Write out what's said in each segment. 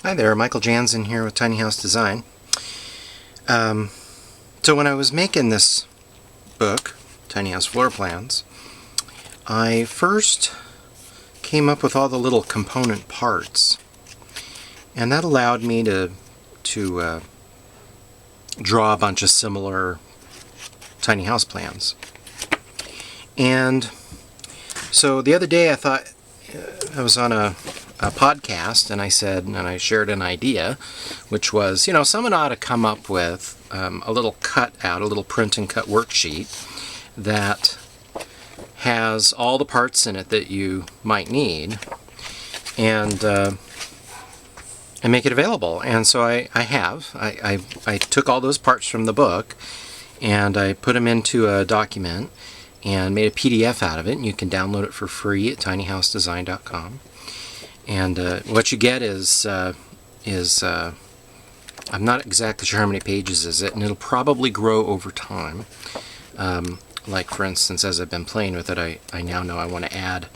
Hi there, Michael Jansen here with Tiny House Design. So when I was making this book, Tiny House Floor Plans, I first came up with all the little component parts, and that allowed me to draw a bunch of similar tiny house plans. And so the other day I thought, I was on a podcast, and I shared an idea, which was, someone ought to come up with a little print and cut worksheet that has all the parts in it that you might need, and make it available. And so I took all those parts from the book and I put them into a document and made a PDF out of it, and you can download it for free at tinyhousedesign.com. And what you get is I'm not exactly sure how many pages is it, and it'll probably grow over time. Like for instance, as I've been playing with it, I now know I want to add.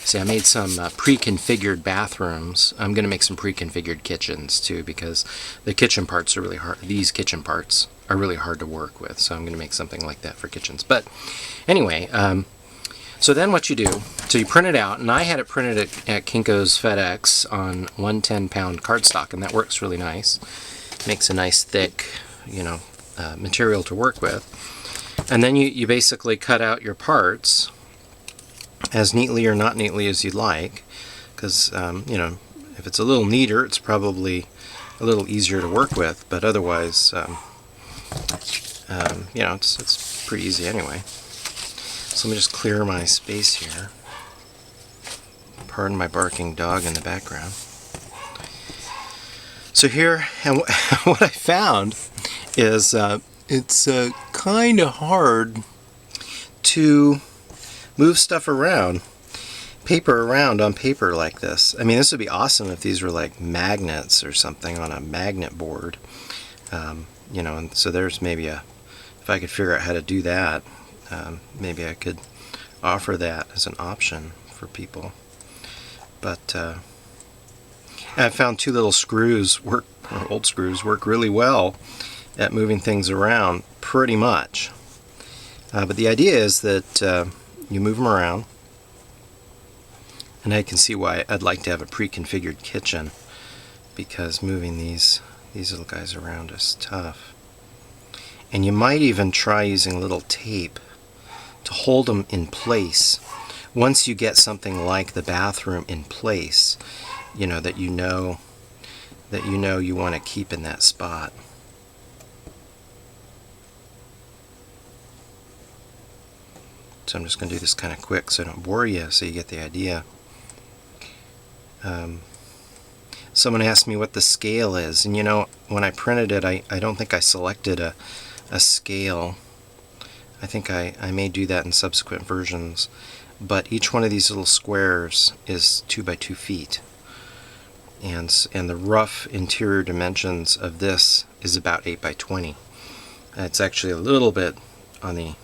See, I made some pre-configured bathrooms. I'm going to make some pre-configured kitchens too, because the kitchen parts are really hard. These kitchen parts are really hard to work with, so I'm going to make something like that for kitchens. But anyway, so then what you do, so you print it out, and I had it printed at Kinko's FedEx on 110-pound cardstock, and that works really nice. Makes a nice thick, material to work with. And then you basically cut out your parts as neatly or not neatly as you'd like, because if it's a little neater, it's probably a little easier to work with, but otherwise it's pretty easy anyway. So let me just clear my space here. Pardon my barking dog in the background. So here, and what I found is it's kind of hard to move stuff around, paper around on paper like this. I mean, this would be awesome if these were like magnets or something on a magnet board. And so there's maybe if I could figure out how to do that, maybe I could offer that as an option for people. But I found two little screws old screws work really well at moving things around pretty much. But the idea is that you move them around, and I can see why I'd like to have a pre-configured kitchen, because moving these little guys around is tough. And you might even try using a little tape to hold them in place. Once you get something like the bathroom in place, that you want to keep in that spot. So I'm just going to do this kind of quick so I don't bore you, so you get the idea. Someone asked me what the scale is, and when I printed it, I don't think I selected a scale. I think I may do that in subsequent versions, but each one of these little squares is 2 by 2 feet, and the rough interior dimensions of this is about 8 by 20. It's actually a little bit on the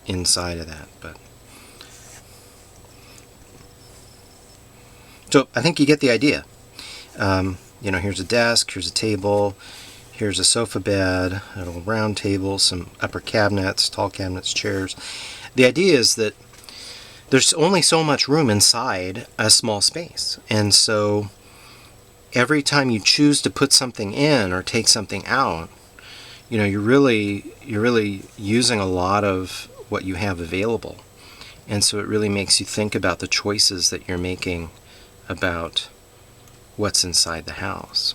inside of that, but so I think you get the idea. Here's a desk, here's a table, here's a sofa bed, a little round table, some upper cabinets, tall cabinets, chairs. The idea is that there's only so much room inside a small space, and so every time you choose to put something in or take something out, you're really using a lot of what you have available. And so it really makes you think about the choices that you're making about what's inside the house.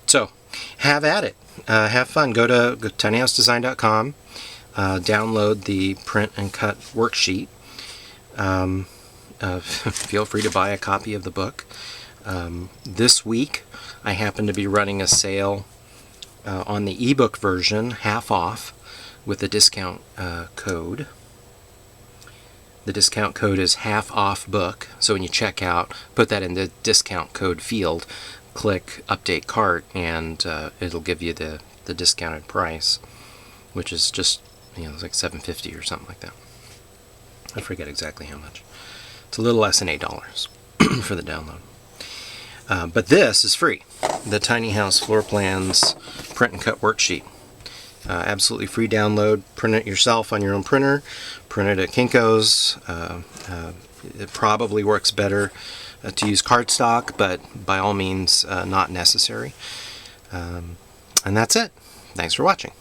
So have at it. Have fun. Go to tinyhousedesign.com, download the print and cut worksheet. Feel free to buy a copy of the book. This week I happen to be running a sale on the ebook version, half off, with a discount code. The discount code is half off book. So when you check out, put that in the discount code field, click update cart, and it'll give you the discounted price, which is just, it's like $7.50 or something like that. I forget exactly how much. It's a little less than $8 for the download. But this is free. The Tiny House Floor Plans Print and Cut Worksheet. Absolutely free download. Print it yourself on your own printer. Print it at Kinko's. It probably works better to use cardstock, but by all means not necessary. And that's it. Thanks for watching.